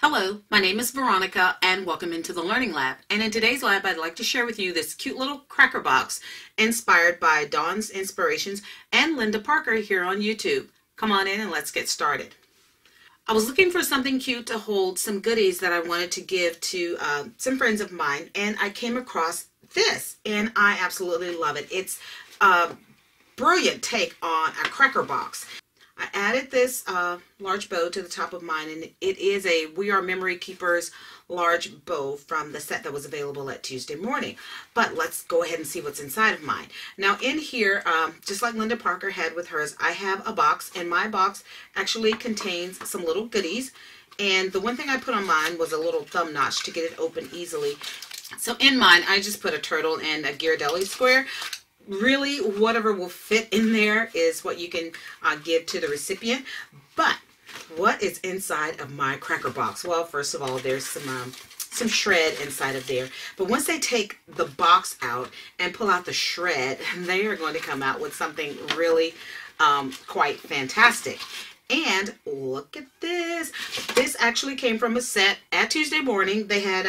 Hello, my name is Veronica and welcome into the Learning Lab. And in today's lab, I'd like to share with you this cute little cracker box inspired by Dawn's Inspirations and Linda Parker here on YouTube. Come on in and let's get started. I was looking for something cute to hold some goodies that I wanted to give to some friends of mine, and I came across this and I absolutely love it. It's a brilliant take on a cracker box. I added this large bow to the top of mine, and it is a We Are Memory Keepers large bow from the set that was available at Tuesday Morning. But let's go ahead and see what's inside of mine. Now in here, just like Linda Parker had with hers, I have a box, and my box actually contains some little goodies. And the one thing I put on mine was a little thumb notch to get it open easily. So in mine, I just put a turtle and a Ghirardelli square. Really, whatever will fit in there is what you can give to the recipient. But what is inside of my cracker box? Well, first of all, there's some shred inside of there. But once they take the box out and pull out the shred, they are going to come out with something really quite fantastic. And look at this. This actually came from a set at Tuesday Morning. They had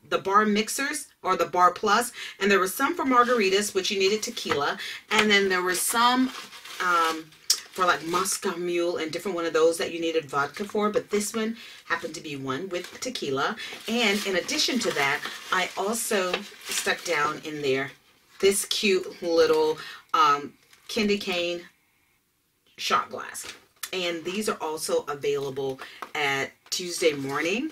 the bar mixers, or the bar plus, and there was some for margaritas, which you needed tequila, and then there was some for like Moscow Mule and different one of those that you needed vodka for, but this one happened to be one with tequila. And in addition to that, I also stuck down in there this cute little candy cane shot glass. And these are also available at Tuesday Morning,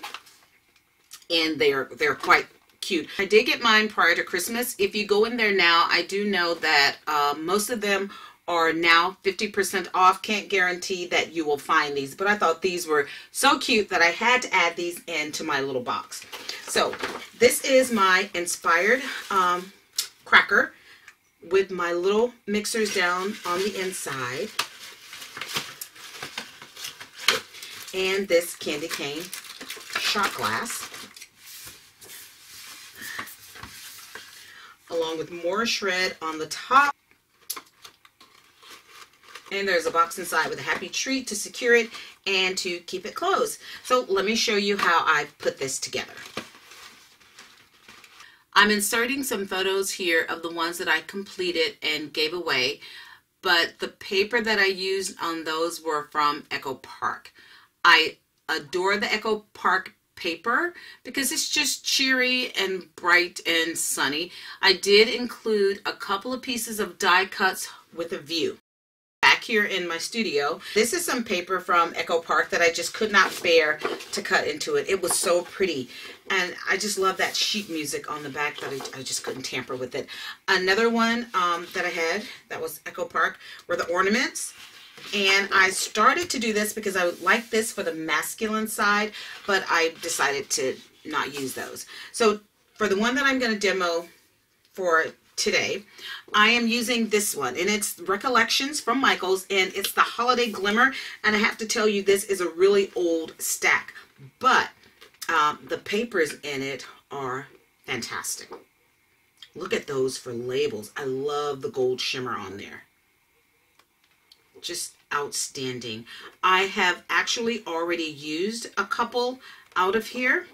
and they're quite cute. I did get mine prior to Christmas. If you go in there now, I do know that most of them are now 50% off. Can't guarantee that you will find these, but I thought these were so cute that I had to add these into my little box. So this is my inspired cracker with my little mixers down on the inside, and this candy cane shot glass, along with more shred on the top. And there's a box inside with a happy treat to secure it and to keep it closed. So let me show you how I put this together. I'm inserting some photos here of the ones that I completed and gave away, but the paper that I used on those were from Echo Park. I adore the Echo Park paper because it's just cheery and bright and sunny. I did include a couple of pieces of die cuts with a view. Back here in my studio, this is some paper from Echo Park that I just could not bear to cut into it. It was so pretty, and I just love that sheet music on the back that I just couldn't tamper with it. Another one that I had that was Echo Park were the ornaments. And I started to do this because I would like this for the masculine side, but I decided to not use those. So for the one that I'm going to demo for today, I am using this one, and it's Recollections from Michaels, and it's the Holiday Glimmer. And I have to tell you, this is a really old stack, but the papers in it are fantastic. Look at those for labels. I love the gold shimmer on there. Just outstanding. I have actually already used a couple out of here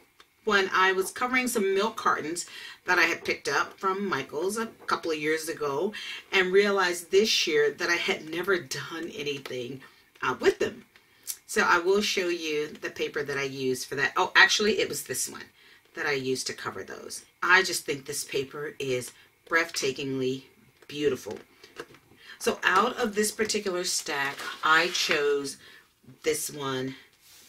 when I was covering some milk cartons that I had picked up from Michaels a couple of years ago, and realized this year that I had never done anything with them. So I will show you the paper that I used for that. Oh, actually it was this one that I used to cover those. I just think this paper is breathtakingly beautiful. So out of this particular stack, I chose this one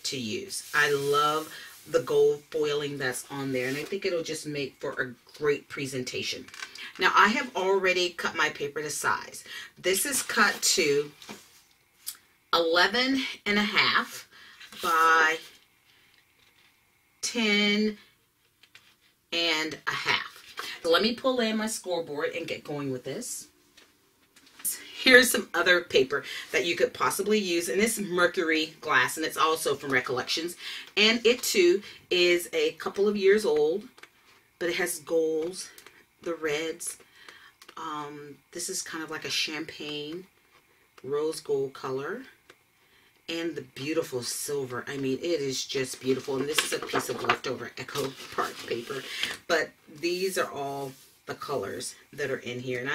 to use. I love the gold foiling that's on there, and I think it'll just make for a great presentation. Now I have already cut my paper to size. This is cut to 11.5 by 10.5. So let me pull in my scoreboard and get going with this. Here's some other paper that you could possibly use, and this Mercury glass, and it's also from Recollections, and it too is a couple of years old, but it has golds, the reds. This is kind of like a champagne rose gold color, and the beautiful silver. I mean, it is just beautiful. And this is a piece of leftover Echo Park paper. But these are all the colors that are in here. And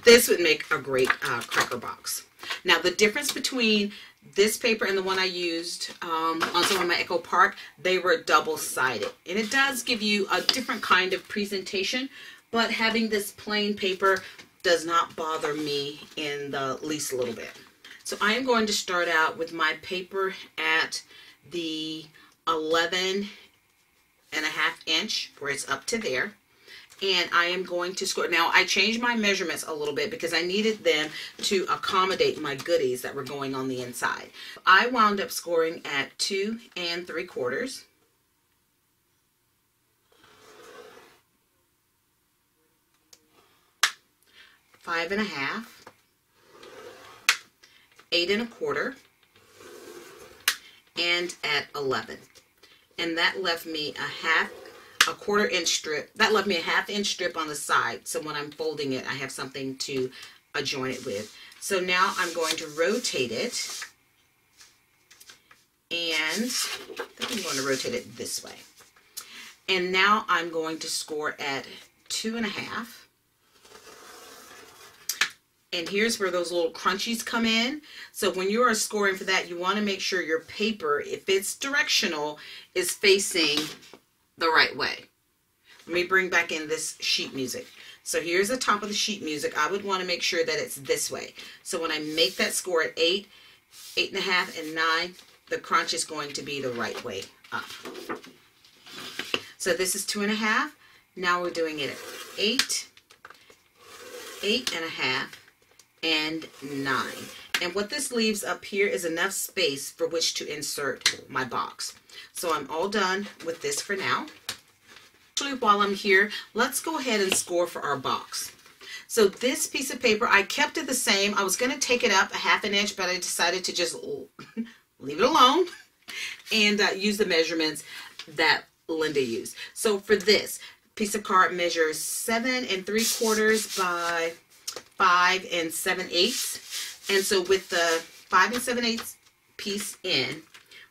this would make a great cracker box. Now, the difference between this paper and the one I used on some of my Echo Park, they were double-sided. And it does give you a different kind of presentation. But having this plain paper does not bother me in the least little bit. So I am going to start out with my paper at the 11.5 inch, where it's up to there. And I am going to score. Now, I changed my measurements a little bit because I needed them to accommodate my goodies that were going on the inside. I wound up scoring at 2 3/4. Five and a half, 8 1/4, and at 11. And that left me a 1/4 inch strip. That left me a 1/2 inch strip on the side. So when I'm folding it, I have something to join it with. So now I'm going to rotate it. And I think I'm going to rotate it this way. And now I'm going to score at 2 1/2. And here's where those little crunchies come in. So when you are scoring for that, you want to make sure your paper, if it's directional, is facing the right way. Let me bring back in this sheet music. So here's the top of the sheet music. I would want to make sure that it's this way. So when I make that score at 8, 8 1/2, and 9, the crunch is going to be the right way up. So this is 2 1/2. Now we're doing it at 8, 8 1/2, and 9. And what this leaves up here is enough space for which to insert my box. So I'm all done with this for now. Actually, while I'm here, let's go ahead and score for our box. So this piece of paper, I kept it the same. I was going to take it up a 1/2 inch, but I decided to just leave it alone and use the measurements that Linda used. So for this piece of card measures 7 3/4 by 5 7/8. And so with the 5 7/8 piece in,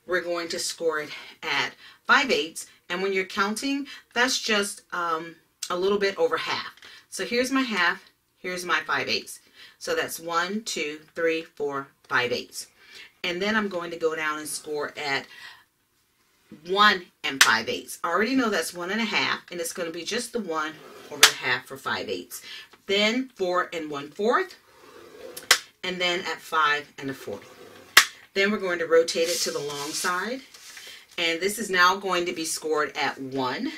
we're going to score it at 5/8. And when you're counting, that's just a little bit over half. So here's my half, here's my 5/8. So that's 1, 2, 3, 4, 5/8. And then I'm going to go down and score at 1 5/8. I already know that's 1 1/2, and it's going to be just the 1 over half for 5/8. Then 4 1/4, and then at 5 1/4. Then we're going to rotate it to the long side, and this is now going to be scored at 1,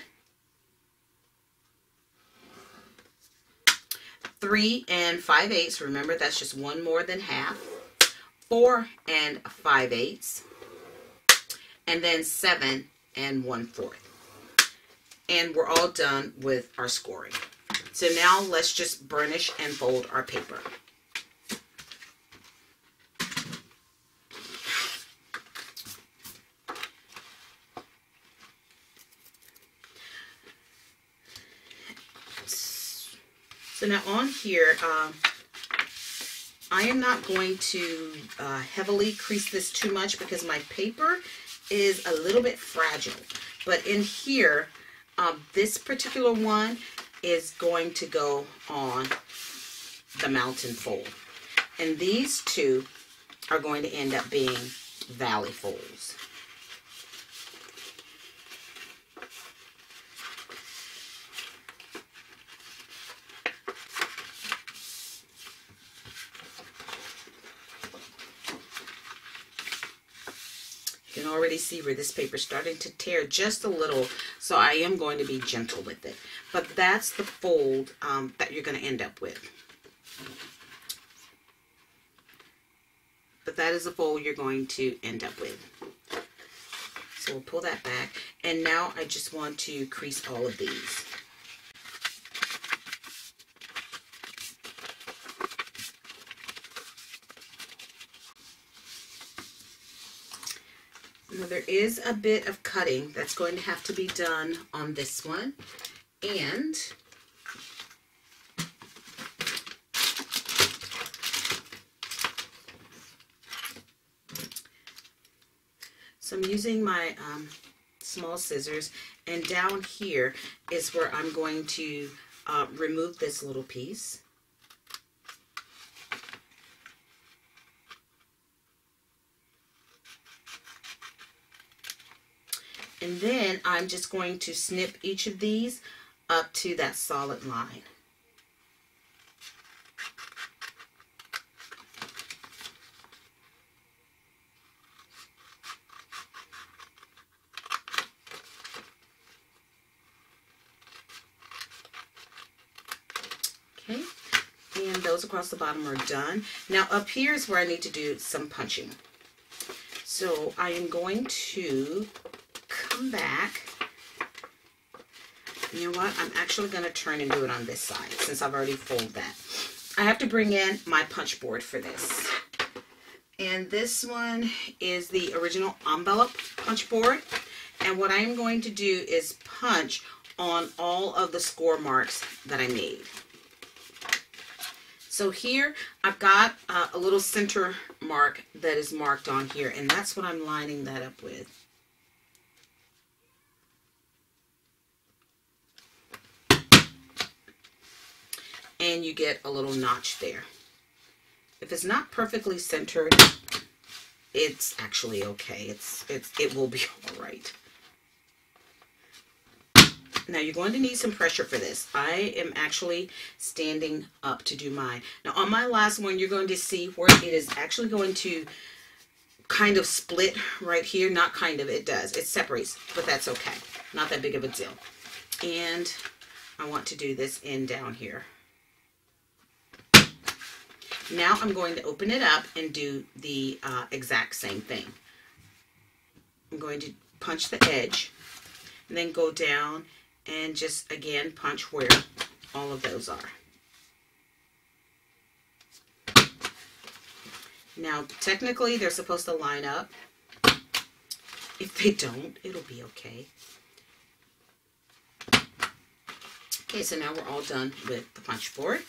3 5/8. Remember, that's just 1 more than half. 4 5/8, and then 7 1/4. And we're all done with our scoring. So now let's just burnish and fold our paper. So now on here, I am not going to heavily crease this too much because my paper is a little bit fragile. But in here, this particular one is going to go on the mountain fold. And these two are going to end up being valley folds. You can already see where this paper is starting to tear just a little, so I am going to be gentle with it. But that's the fold that you're going to end up with. But that is the fold you're going to end up with. So we'll pull that back, and now I just want to crease all of these. Now there is a bit of cutting that's going to have to be done on this one, and So I'm using my small scissors, and down here is where I'm going to remove this little piece. And then I'm just going to snip each of these up to that solid line. Okay, and those across the bottom are done. Now up here is where I need to do some punching. So I am going to come back. You know what? I'm actually going to turn and do it on this side since I've already folded that. I have to bring in my punch board for this. And this one is the original envelope punch board. And what I'm going to do is punch on all of the score marks that I made. So here I've got a little center mark that is marked on here, and that's what I'm lining that up with. And you get a little notch there. If it's not perfectly centered, it's actually okay. It will be all right. Now you're going to need some pressure for this. I am actually standing up to do mine. Now on my last one, you're going to see where it is actually going to kind of split right here. Not kind of, it does. It separates, but that's okay. Not that big of a deal. And I want to do this end down here. Now I'm going to open it up and do the exact same thing. I'm going to punch the edge and then go down and just again punch where all of those are. Now technically they're supposed to line up. If they don't, it'll be okay. Okay, so now we're all done with the punch board.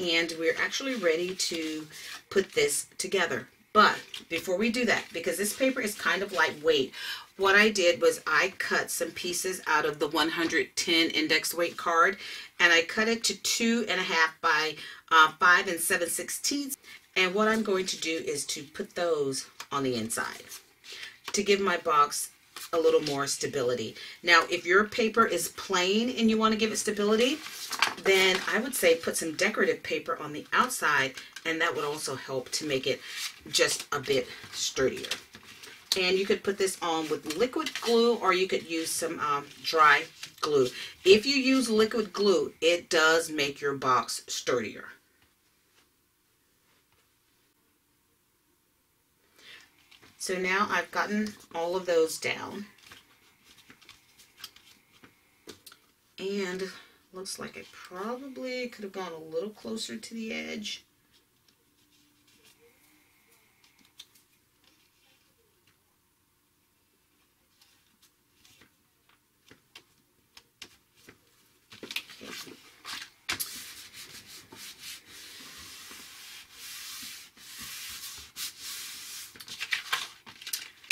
And we're actually ready to put this together. But before we do that, because this paper is kind of lightweight, what I did was I cut some pieces out of the 110 index weight card, and I cut it to 2.5 by 5 7/16. And what I'm going to do is to put those on the inside to give my box a little more stability. Now, if your paper is plain and you want to give it stability, then I would say put some decorative paper on the outside, and that would also help to make it just a bit sturdier. And you could put this on with liquid glue, or you could use some dry glue. If you use liquid glue, it does make your box sturdier. So now I've gotten all of those down. And looks like I probably could have gone a little closer to the edge.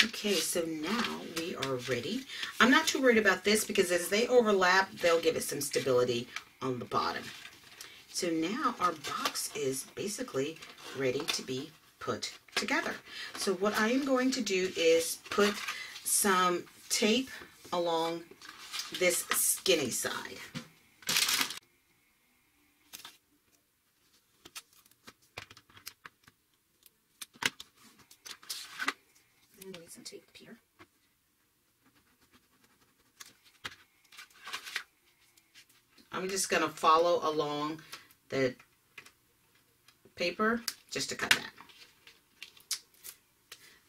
Okay, so now we are ready. I'm not too worried about this because as they overlap, they'll give it some stability on the bottom. So now our box is basically ready to be put together. So what I am going to do is put some tape along this skinny side. And we'll need some tape here. I'm just going to follow along the paper just to cut that.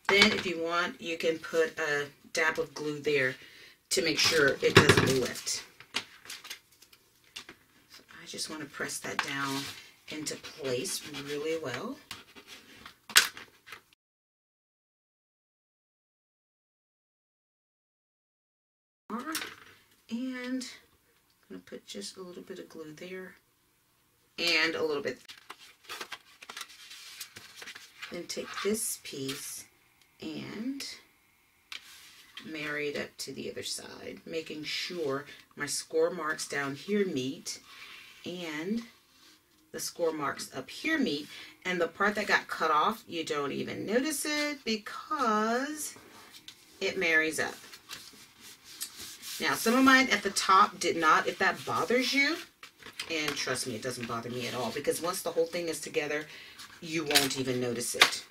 Then if you want, you can put a dab of glue there to make sure it doesn't lift. So I just want to press that down into place really well. And I'm going to put just a little bit of glue there and a little bit. Then take this piece and marry it up to the other side, making sure my score marks down here meet and the score marks up here meet. And the part that got cut off, you don't even notice it because it marries up. Now, some of mine at the top did not. If that bothers you, and trust me, it doesn't bother me at all, because once the whole thing is together, you won't even notice it.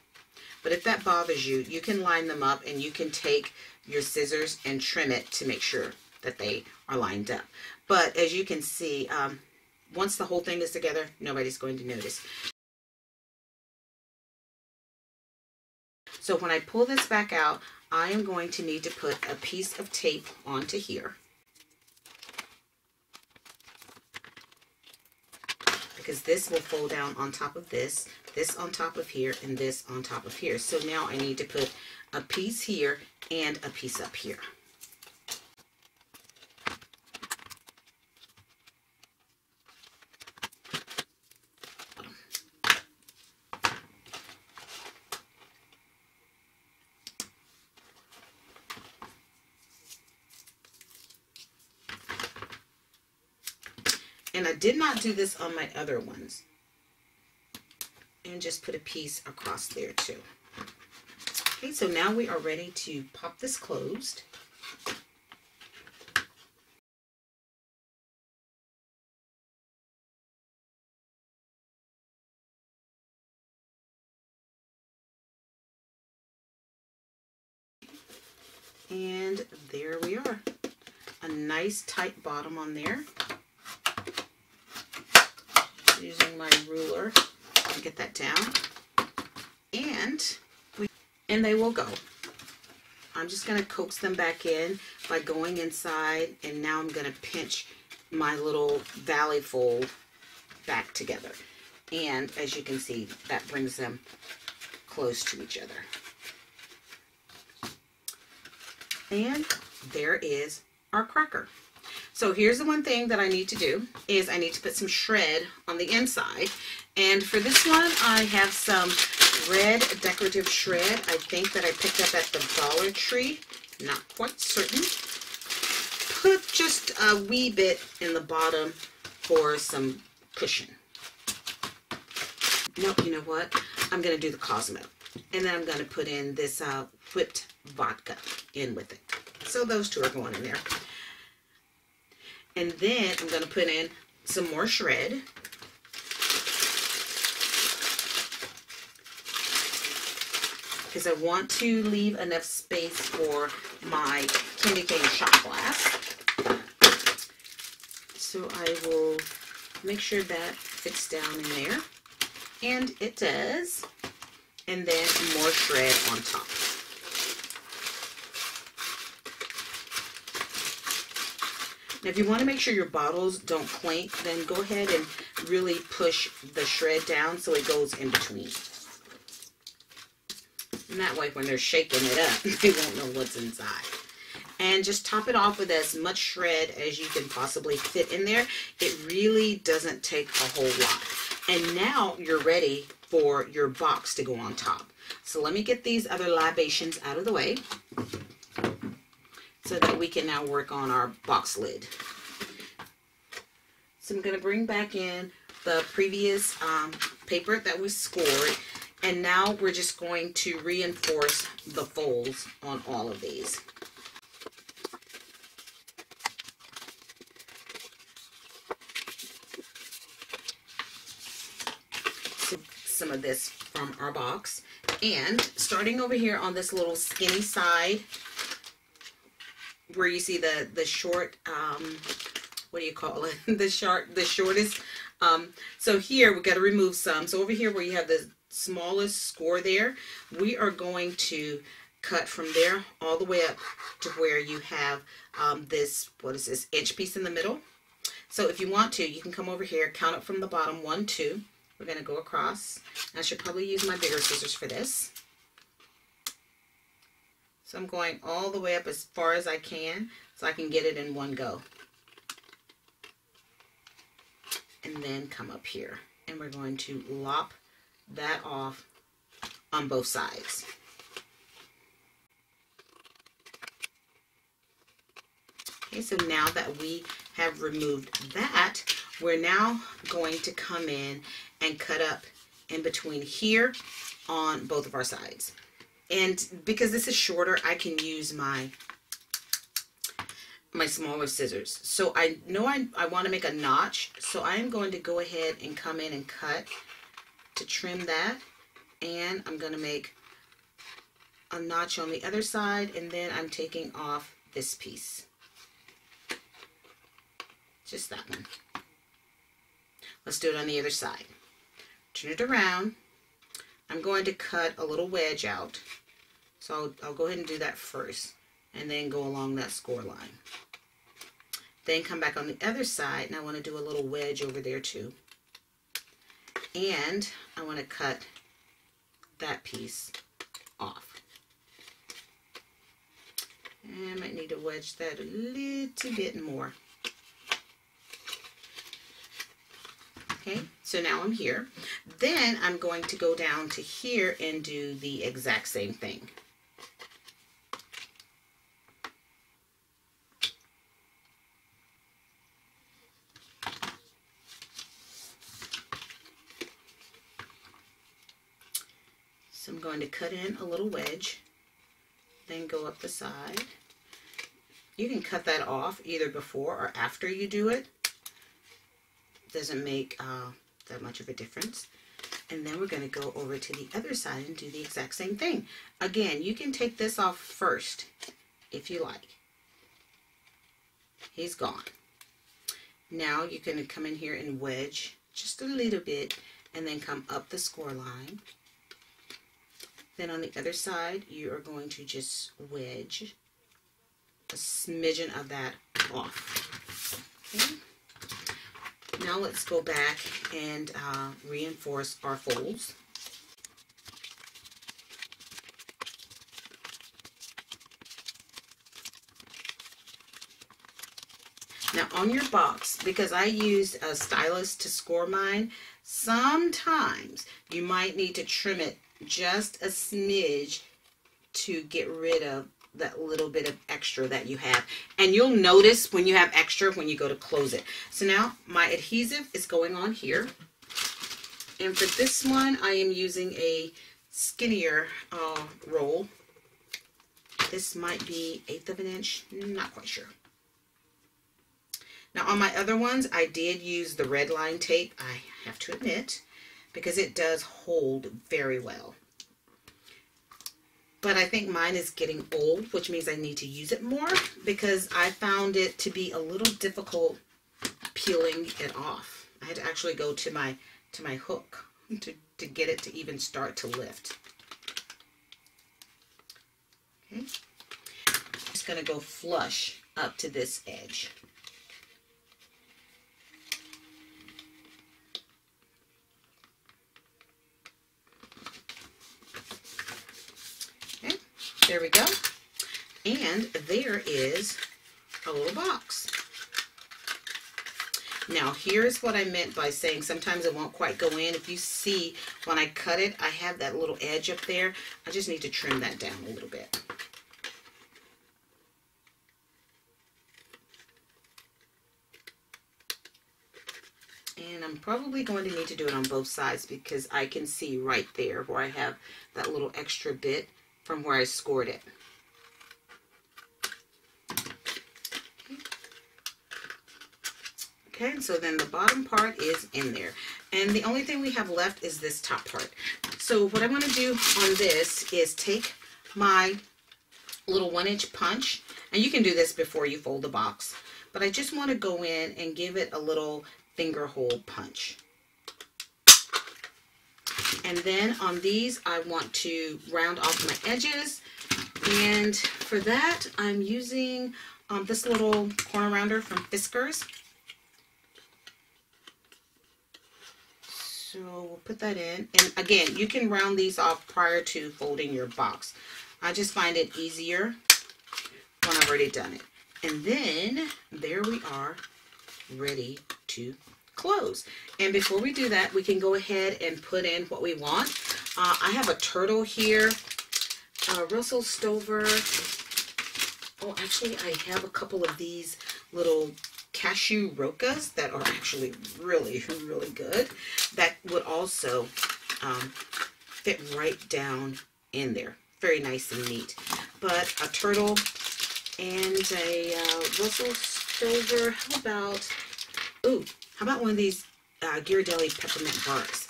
But if that bothers you, you can line them up and you can take your scissors and trim it to make sure that they are lined up. But as you can see, once the whole thing is together, nobody's going to notice. So when I pull this back out, I am going to need to put a piece of tape onto here, because this will fold down on top of this on top of here, and this on top of here. So now I need to put a piece here and a piece up here. And I did not do this on my other ones. And just put a piece across there too. Okay, so now we are ready to pop this closed. And there we are. A nice tight bottom on there. Using my ruler to get that down. And they will go. I'm just going to coax them back in by going inside, and now I'm going to pinch my little valley fold back together. And as you can see, that brings them close to each other. And there is our cracker. So here's the one thing that I need to do is I need to put some shred on the inside. And for this one, I have some red decorative shred. I think that I picked up at the Dollar Tree. Not quite certain. Put just a wee bit in the bottom for some cushion. Nope, you know what? I'm going to do the Cosmo. And then I'm going to put in this whipped vodka in with it. So those two are going in there. And then I'm going to put in some more shred. Because I want to leave enough space for my candy cane shot glass. So I will make sure that fits down in there. And it does. And then more shred on top. Now, if you want to make sure your bottles don't clink, then go ahead and really push the shred down so it goes in between. And that way, when they're shaking it up, they won't know what's inside. And just top it off with as much shred as you can possibly fit in there. It really doesn't take a whole lot. And now you're ready for your box to go on top. So let me get these other libations out of the way, so that we can now work on our box lid. So I'm going to bring back in the previous paper that we scored, and now we're just going to reinforce the folds on all of these. So some of this from our box, and starting over here on this little skinny side, where you see the short, what do you call it? the shortest. So here we got to remove some. So over here where you have the smallest score there, we are going to cut from there all the way up to where you have this, what is this, inch piece in the middle. So if you want to, you can come over here, count it from the bottom, 1, 2. We're going to go across. I should probably use my bigger scissors for this. So I'm going all the way up as far as I can so I can get it in one go. And then come up here. And we're going to lop that off on both sides. Okay, so now that we have removed that, we're now going to come in and cut up in between here on both of our sides. And because this is shorter, I can use my smaller scissors. So I know I want to make a notch, so I'm going to go ahead and come in and cut to trim that. And I'm going to make a notch on the other side, and then I'm taking off this piece. Just that one. Let's do it on the other side. Turn it around. I'm going to cut a little wedge out. So I'll go ahead and do that first, and then go along that score line. Then come back on the other side, and I want to do a little wedge over there too. And I want to cut that piece off. And I might need to wedge that a little bit more. Okay, so now I'm here. Then I'm going to go down to here and do the exact same thing. So I'm going to cut in a little wedge, then go up the side. You can cut that off either before or after you do it. Doesn't make that much of a difference. And then we're going to go over to the other side and do the exact same thing. Again, you can take this off first if you like. He's gone. Now you're going to come in here and wedge just a little bit, and then come up the score line. Then on the other side, you are going to just wedge a smidgen of that off. Okay. Now let's go back and reinforce our folds. Now on your box, because I used a stylus to score mine, sometimes you might need to trim it just a smidge to get rid of that little bit of extra that you have. And you'll notice when you have extra when you go to close it. So now my adhesive is going on here. And for this one, I am using a skinnier roll. This might be 1/8 of an inch, not quite sure. Now on my other ones, I did use the red line tape, I have to admit, because it does hold very well. But I think mine is getting old, which means I need to use it more, because I found it to be a little difficult peeling it off. I had to actually go to my hook to get it to even start to lift. Okay. I'm just going to go flush up to this edge. There we go. And there is a little box. Now here's what I meant by saying sometimes it won't quite go in. If you see when I cut it, I have that little edge up there. I just need to trim that down a little bit. And I'm probably going to need to do it on both sides because I can see right there where I have that little extra bit from where I scored it. Okay, and so then the bottom part is in there. And the only thing we have left is this top part. So what I'm going to do on this is take my little 1-inch punch, and you can do this before you fold the box, but I just want to go in and give it a little finger hole punch. And then on these, I want to round off my edges. And for that, I'm using this little corner rounder from Fiskars. So we'll put that in. And again, you can round these off prior to folding your box. I just find it easier when I've already done it. And then there we are, ready to close. And before we do that, we can go ahead and put in what we want. I have a turtle here, Russell Stover. Oh, actually, I have a couple of these little cashew rocas that are actually really, really good. That would also fit right down in there. Very nice and neat. But a turtle and a Russell Stover. How about one of these Ghirardelli peppermint bars?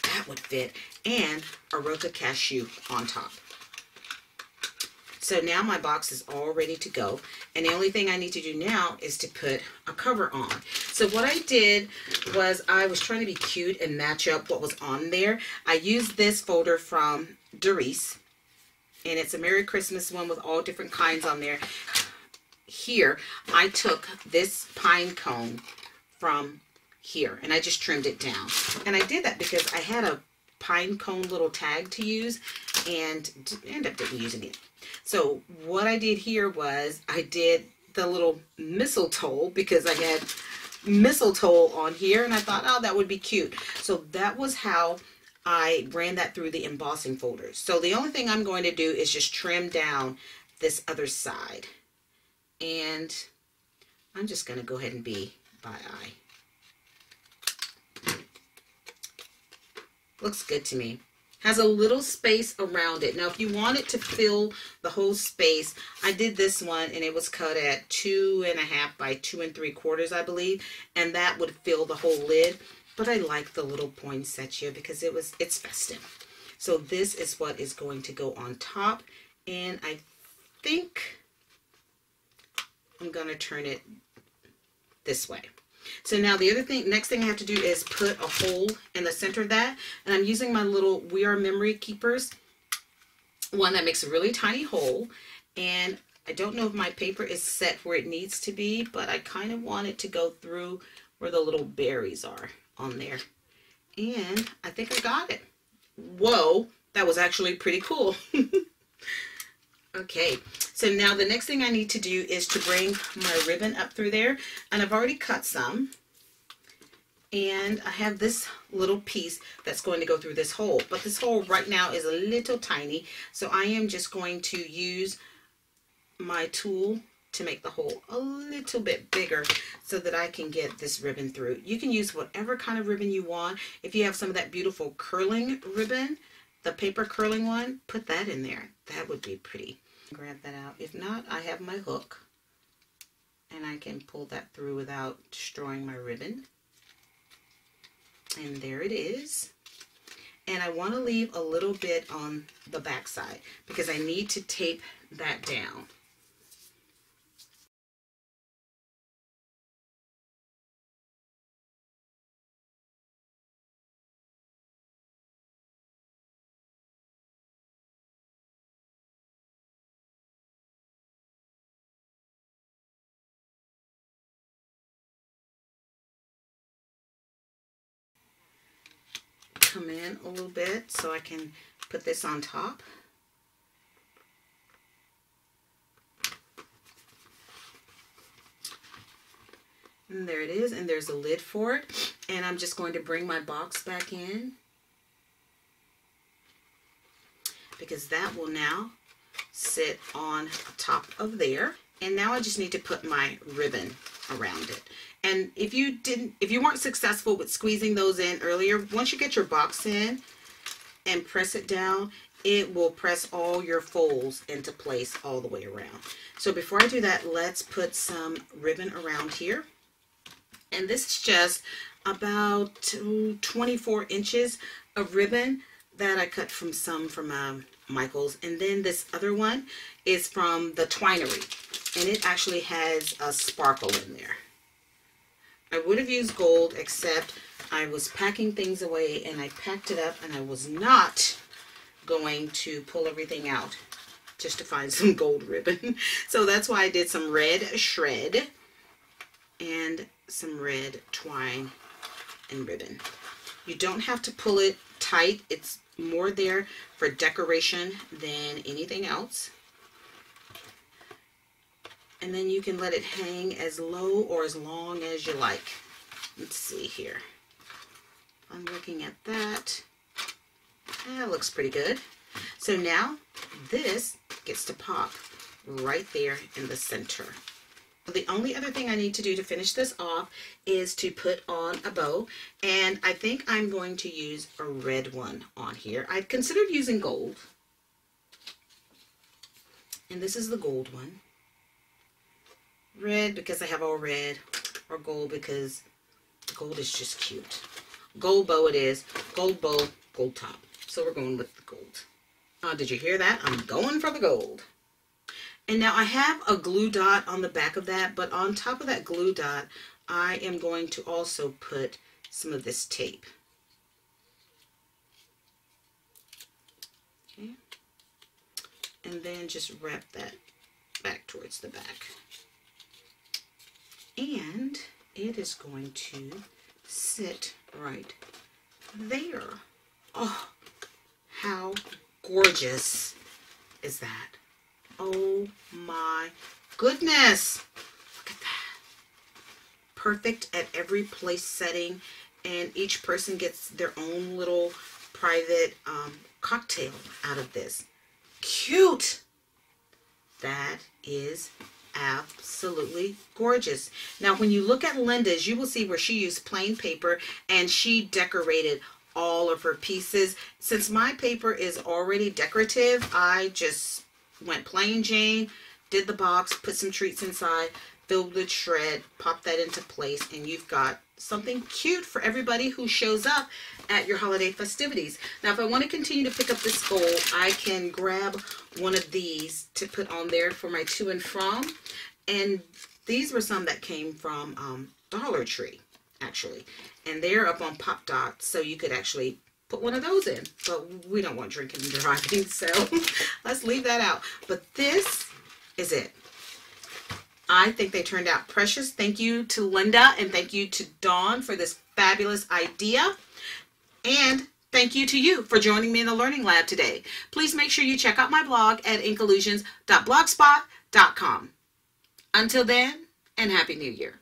That would fit. And a roca cashew on top. So now my box is all ready to go. And the only thing I need to do now is to put a cover on. So what I did was I was trying to be cute and match up what was on there. I used this folder from Doris. And it's a Merry Christmas one with all different kinds on there. Here, I took this pine cone from here. And I just trimmed it down. And I did that because I had a pine cone little tag to use. And ended up using it. So what I did here was I did the little mistletoe because I had mistletoe on here and I thought, oh, that would be cute. So that was how I ran that through the embossing folders. So the only thing I'm going to do is just trim down this other side. And I'm just going to go ahead and be by eye. Looks good to me. Has a little space around it. Now, if you want it to fill the whole space, I did this one and it was cut at 2.5 by 2 3/4, I believe, and that would fill the whole lid. But I like the little poinsettia because it's festive. So this is what is going to go on top, and I think I'm going to turn it this way. So now the next thing I have to do is put a hole in the center of that. And I'm using my little We Are Memory Keepers, one that makes a really tiny hole. And I don't know if my paper is set where it needs to be, but I kind of want it to go through where the little berries are on there. And I think I got it. Whoa, that was actually pretty cool. Okay, so now the next thing I need to do is to bring my ribbon up through there, and I've already cut some, and I have this little piece that's going to go through this hole, but this hole right now is a little tiny, so I am just going to use my tool to make the hole a little bit bigger so that I can get this ribbon through. You can use whatever kind of ribbon you want. If you have some of that beautiful curling ribbon, the paper curling one, put that in there. That would be pretty. Grab that out. If not, I have my hook and I can pull that through without destroying my ribbon. And there it is. And I want to leave a little bit on the back side because I need to tape that down. Come in a little bit so I can put this on top. And there it is, and there's a lid for it. And I'm just going to bring my box back in because that will now sit on top of there. And now I just need to put my ribbon around it. And if you weren't successful with squeezing those in earlier, once you get your box in and press it down, it will press all your folds into place all the way around. So before I do that, let's put some ribbon around here. And this is just about 24 inches of ribbon that I cut from Michaels. And then this other one is from the Twinery. And it actually has a sparkle in there. I would have used gold, except I was packing things away and I packed it up and I was not going to pull everything out just to find some gold ribbon. So that's why I did some red shred and some red twine and ribbon. You don't have to pull it tight. It's more there for decoration than anything else. And then you can let it hang as low or as long as you like. Let's see here. I'm looking at that. That looks pretty good. So now this gets to pop right there in the center. The only other thing I need to do to finish this off is to put on a bow, and I think I'm going to use a red one on here. I considered using gold, and this is the gold one. Red because I have all red, or gold because gold is just cute. Gold bow it is. Gold bow, gold top. So we're going with the gold. Did you hear that? I'm going for the gold. And now I have a glue dot on the back of that, but on top of that glue dot, I am going to also put some of this tape. Okay. And then just wrap that back towards the back. And it is going to sit right there. Oh, how gorgeous is that? Oh my goodness. Look at that. Perfect at every place setting, and each person gets their own little private cocktail out of this. Cute. That is absolutely gorgeous. Now when you look at Linda's, you will see where she used plain paper and she decorated all of her pieces. Since my paper is already decorative, I just went plain Jane, did the box, put some treats inside, filled with shred, pop that into place, and you've got something cute for everybody who shows up at your holiday festivities. Now, if I want to continue to pick up this bowl, I can grab one of these to put on there for my to and from. And these were some that came from Dollar Tree, actually. And they're up on Pop Dots, so you could actually put one of those in. But we don't want drinking and driving, so let's leave that out. But this is it. I think they turned out precious. Thank you to Linda and thank you to Dawn for this fabulous idea. And thank you to you for joining me in the Learning Lab today. Please make sure you check out my blog at inkallusions.blogspot.com. Until then, and Happy New Year.